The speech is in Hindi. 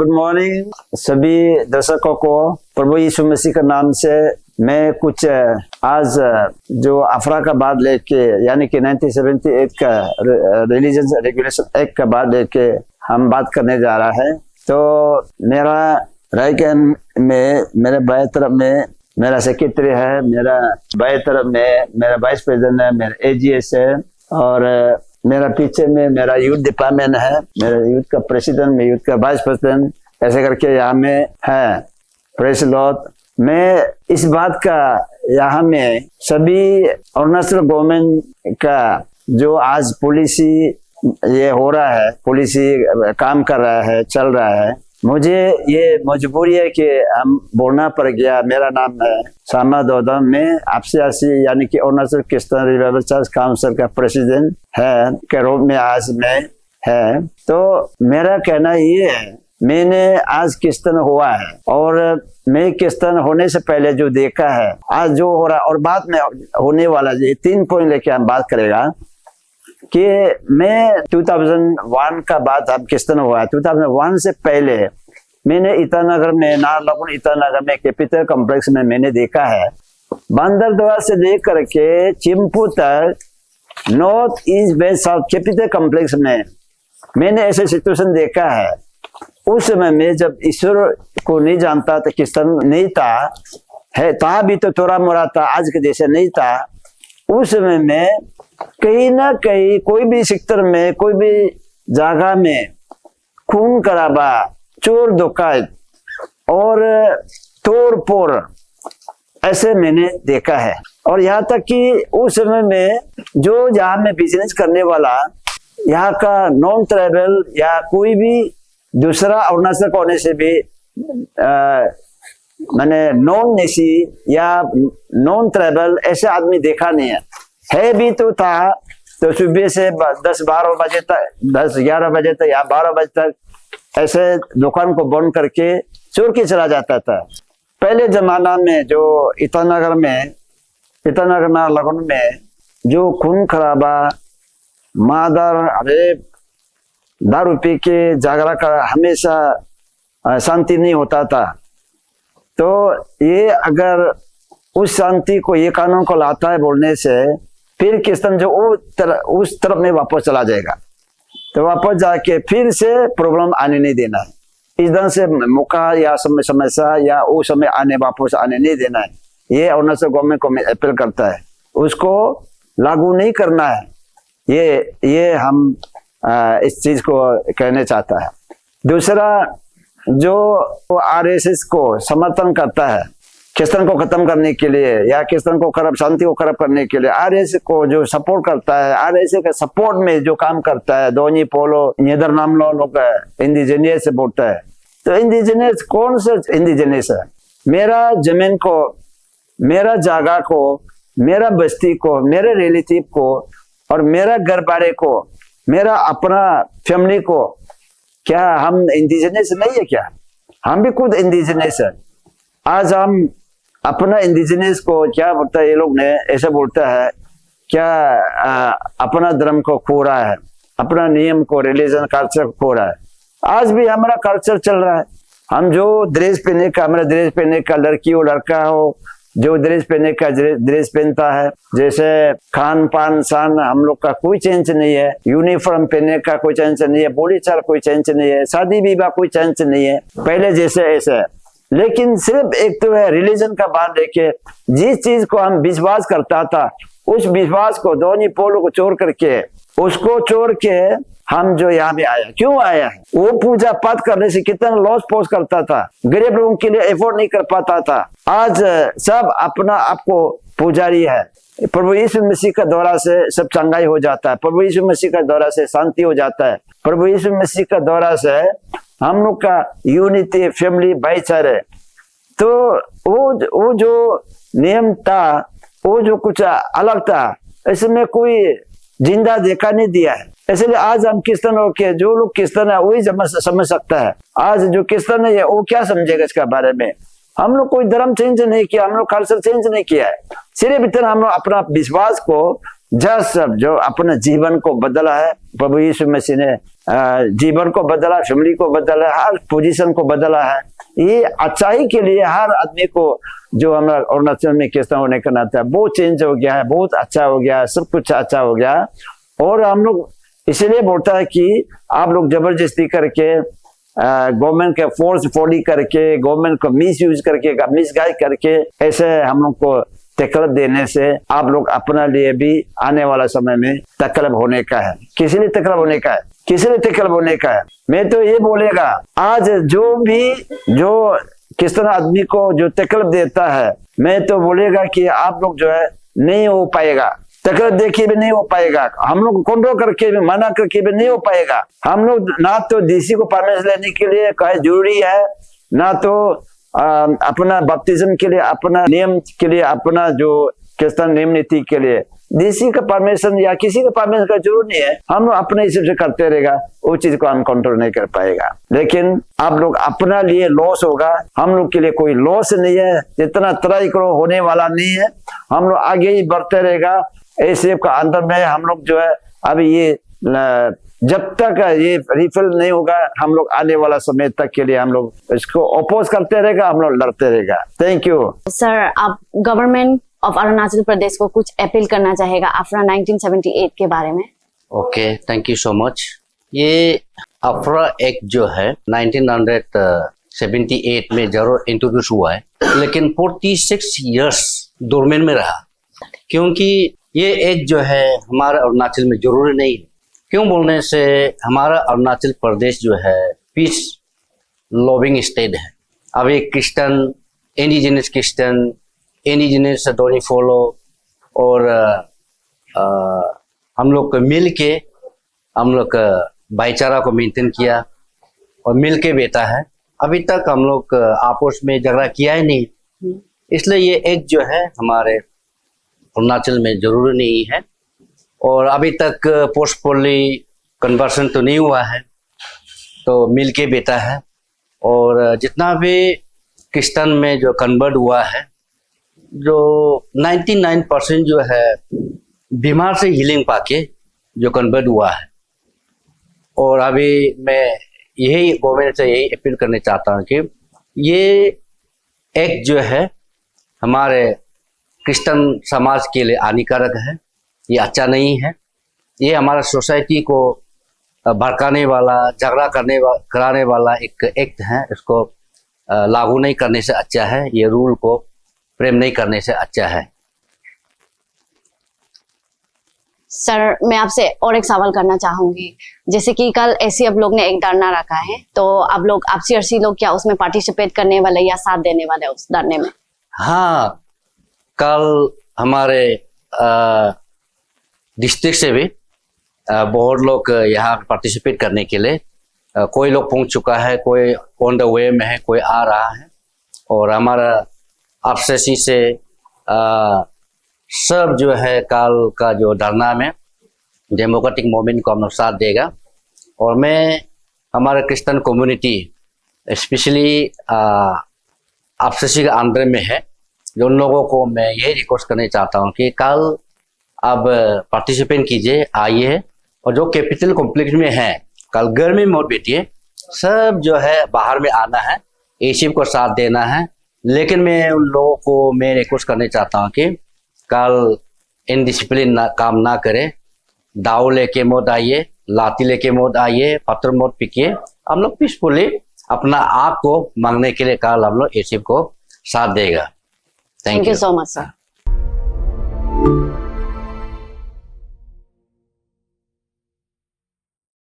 गुड मॉर्निंग सभी दर्शकों को। प्रभु यीशु मसीह के नाम से मैं कुछ आज जो अफराकाबाद लेके यानी कि 1978 का रिलीजन रेगुलेशन एक्ट का बाद लेके हम बात करने जा रहा है। तो मेरा राइट हैंड में मेरे बाएं तरफ में मेरा सेक्रेटरी है, मेरा बाएं तरफ में मेरा वाइस प्रेसिडेंट है, मेरा एजीएस है और मेरा पीछे में मेरा यूथ डिपार्टमेंट है, मेरा यूथ का प्रेसिडेंट, मैं यूथ का वाइस प्रेसिडेंट, ऐसे करके यहाँ में है। Praise Lord. मैं इस बात का यहाँ में सभी अरुणाचल गवर्नमेंट का जो आज पॉलिसी ये हो रहा है, पॉलिसी काम कर रहा है, चल रहा है, मुझे ये मजबूरी है कि हम बोलना पड़ गया। मेरा नाम है सामा दोदम, मैं आपसी यानी कि Arunachal Christian revival church council का प्रेसिडेंट है के रूप में आज मैं है। तो मेरा कहना ये है, मैंने आज क्रिश्चियन हुआ है और मैं क्रिश्चियन होने से पहले जो देखा है, आज जो हो रहा है और बाद में होने वाला, ये 3 पॉइंट लेके हम बात करेगा कि मैं 2001 का बाद अब क्रिश्चियन हुआ। 2001 से पहले मैंने ईटानगर में, नाहरलगुन ईटानगर में कैपिटल कॉम्प्लेक्स में मैंने देखा है, बंदरदेवा से लेकर के चिंपू तक north east west south capital complex में मैंने ऐसे सिचुएशन देखा है। उस समय में जब ईश्वर को नहीं जानता था, क्रिश्चियन नहीं था, है था भी तो थोड़ा मोड़ा था, आज के जैसे नहीं था। उस समय में कहीं ना कहीं कोई भी सेक्टर में, कोई भी जगह में खून खराबा, चोर डकैत और तोड़ फोड़ ऐसे मैंने देखा है। और यहाँ तक कि उस समय में जो जहाँ में बिजनेस करने वाला, यहाँ का नॉन ट्राइबल या कोई भी दूसरा अरुणाचल को होने से भी मैंने नॉन नेसी या नॉन ट्राइबल ऐसे आदमी देखा नहीं है भी तो था। तो सुबह से 10-12 बजे तक, 10-11 बजे तक या 12 बजे तक ऐसे दुकान को बंद करके चोर के चला जाता था। पहले जमाना में जो ईटानगर नाहरलगुन में जो खून खराबा, मादर, अरे दारू पी के जागरा का हमेशा शांति नहीं होता था। तो ये अगर उस शांति को, ये कानून को लाता है बोलने से, फिर क्रिश्चियन जो उस तरफ में वापस चला जाएगा। तो वापस जाके फिर से प्रॉब्लम आने नहीं देना है। इस ढंग से मौका या समस्या या उस समय वापस आने नहीं देना है। ये अरुणाचल गवर्नमेंट को मैं अपील करता है, उसको लागू नहीं करना है। ये हम इस चीज को कहने चाहता है। दूसरा, जो आरएसएस को समर्थन करता है क्रिश्चियन को खत्म करने के लिए या क्रिश्चियन को शांति को खराब करने के लिए, आरएसएस को जो सपोर्ट करता है, आरएसएस के सपोर्ट में जो काम करता है, दोनी पोलो निदर नाम लोग इंडिजिनियस से बोलता है। तो इंडिजिनियस कौन सा इंडिजिनियस है? मेरा जमीन को, मेरा जगह को, मेरा बस्ती को, मेरे रिलेटिव को और मेरा घर बारे को, मेरा अपना फैमिली को, क्या हम इंडिजिनियस नहीं है? क्या हम भी खुद इंडिजिनियस है? आज हम अपना इंडिजिनियस को क्या बोलता है, ये लोग ने ऐसे बोलता है, क्या अपना धर्म को खो रहा है, अपना नियम को, रिलीजन कल्चर को खो रहा है। आज भी हमारा कल्चर चल रहा है। हम जो ड्रेस पहने का, हमारा ड्रेस पहने का, लड़की हो लड़का हो, जो ड्रेस पहने का ड्रेस पहनता है, जैसे खान पान शान हम लोग का कोई चेंज नहीं है, यूनिफॉर्म पहनने का कोई चेंज नहीं है, बोली चाल कोई चेंज नहीं है, शादी विवाह कोई चेंज नहीं है, पहले जैसे ऐसे है। लेकिन सिर्फ एक तो है रिलीजन का बात लेके, जिस चीज को हम विश्वास करता था, उस विश्वास को दोनों पोलों को चोर करके, उसको चोर के हम जो यहाँ भी आया, क्यों आया है? वो पूजा पाठ करने से कितना लॉस पोस करता था, गरीब लोगों के लिए एफोर्ड नहीं कर पाता था। आज सब अपना आपको पुजारी है। प्रभु यीशु मसीह का द्वारा से सब चंगाई हो जाता है, प्रभु यीशु मसीह का द्वारा से शांति हो जाता है, प्रभु यीशु मसीह का द्वारा से हम लोग का यूनिटी, फैमिली, भाईचारे। तो वो जो नियम था, वो जो कुछ अलग था, इसमें कोई जिंदा देखा नहीं दिया है। इसलिए आज हम क्रिश्चियन हो के, जो लोग क्रिश्चियन है वही समझ सकता है। आज जो क्रिश्चियन है वो क्या समझेगा इसका बारे में? हम लोग कोई धर्म चेंज नहीं किया, हम लोग कल्चर चेंज नहीं किया है, सिर्फ इतना हम लोग अपना विश्वास को सब जो अपने जीवन को बदला है, प्रभु यीशु मसीह ने जीवन को बदला, फैमिली को बदला, हर पोजीशन को बदला है। ये अच्छाई के लिए हर आदमी को जो हमारा अरुणाचल में क्रिश्चियन होने का नाता है वो चेंज हो गया है, बहुत अच्छा हो गया है, सब कुछ अच्छा हो गया है। और हम लोग इसलिए बोलता है कि आप लोग जबरदस्ती करके गवर्नमेंट के फोर्स फॉली करके, गवर्नमेंट को मिस यूज करके, मिस गाइड करके ऐसे हम लोग को तकलीफ देने से आप लोग अपना लिए भी आने वाला समय में तकलीफ होने का है। किसी लिए तकलीफ होने का है, किसी लिए तकलीफ होने का है। मैं तो ये बोलेगा, आज जो किसी आदमी को जो तकलीफ देता है, मैं तो बोलेगा कि आप लोग जो है नहीं हो पाएगा, तकलीफ देखिए भी नहीं हो पाएगा, हम लोग कंट्रोल करके भी, मना करके भी नहीं हो पाएगा। हम लोग ना तो डीसी को परमिशन लेने के लिए कहे जरूरी है, ना तो अपना बपतिज्म के लिए, अपना नियम के लिए, अपना जो क्रिश्चियन नियम नीति के लिए डीसी का परमिशन या किसी का परमिशन का जरूरत नहीं है। हम लोग अपने हिसाब से करते रहेगा, वो चीज को हम कंट्रोल नहीं कर पाएगा। लेकिन आप लोग अपना लिए लॉस होगा, हम लोग के लिए कोई लॉस नहीं है, जितना ट्राई करो होने वाला नहीं है। हम लोग आगे ही बढ़ते रहेगा। ऐसे का अंदर में हम लोग जो है अभी ये जब तक ये रिफिल नहीं होगा, हम लोग आने वाला समय तक के लिए हम लोग इसको अपोज करते रहेगा, हम लोग लड़ते रहेगा। Thank you sir. आप गवर्नमेंट ऑफ अरुणाचल प्रदेश को कुछ अपील करना चाहेगा अफरा 1978 के बारे में? Okay, thank you so much. ये अफरा एक्ट जो है 1978 में जरूर इंट्रोड्यूस हुआ है, लेकिन 46 इयर्स डोरमेंट में रहा, क्योंकि ये एक्ट जो है हमारे अरुणाचल में जरूरी नहीं है। क्यों बोलने से हमारा अरुणाचल प्रदेश जो है पीस लविंग स्टेट है। अब एक क्रिश्चियन, इंडिजिनस डोनी फॉलो और हम लोग मिल के हम लोग भाईचारा को मेंटेन किया और मिल के बेटा है। अभी तक हम लोग आपस में झगड़ा किया ही नहीं, इसलिए ये एक जो है हमारे अरुणाचल में जरूरी नहीं है। और अभी तक पोस्टपोली कन्वर्सन तो नहीं हुआ है, तो मिल के बेटा है। और जितना भी क्रिश्चियन में जो कन्वर्ट हुआ है, जो 99% जो है बीमार से हीलिंग पाके जो कन्वर्ट हुआ है। और अभी मैं यही गवर्नमेंट से यही अपील करना चाहता हूँ कि ये एक्ट जो है हमारे क्रिश्चियन समाज के लिए हानिकारक है, ये अच्छा नहीं है। ये हमारा सोसाइटी को भड़काने वाला, झगड़ा कराने वाला एक एक्ट है। इसको लागू नहीं करने से अच्छा है, ये रूल को प्रेम नहीं करने से अच्छा है। सर, मैं आपसे और एक सवाल करना चाहूंगी। जैसे कि कल ऐसी आप लोग ने एक धरना रखा है, तो आप लोग आपसी लोग क्या उसमें पार्टिसिपेट करने वाले या साथ देने वाले उस धरने में? हाँ, कल हमारे डिस्ट्रिक्ट से भी बहुत लोग यहाँ पार्टिसिपेट करने के लिए, कोई लोग पहुंच चुका है, कोई ऑन द वे में है, कोई आ रहा है। और हमारा आपसी से सब जो है कल का जो धरना में डेमोक्रेटिक मूवमेंट को हम लोग साथ देगा। और मैं हमारे क्रिश्चियन कम्युनिटी स्पेशली आपसी के अंदर में है, जो उन लोगों को मैं ये रिक्वेस्ट करना चाहता हूँ कि कल अब पार्टिसिपेट कीजिए, आइए। और जो कैपिटल कॉम्प्लेक्स में है, कल घर में मत बैठिए, सब जो है बाहर में आना है, एशिप को साथ देना है। लेकिन मैं उन लोगों को मैं रिक्वेस्ट करना चाहता हूँ कि कल इनडिसिप्लिन काम ना करें, दाव लेके मत आइए, लाठी लेके मत आइए, पत्थर मत पीकिए। हम लोग पीसफुली अपना आप को मांगने के लिए कल हम लोग एशिप को साथ देगा। Thank you so much sir.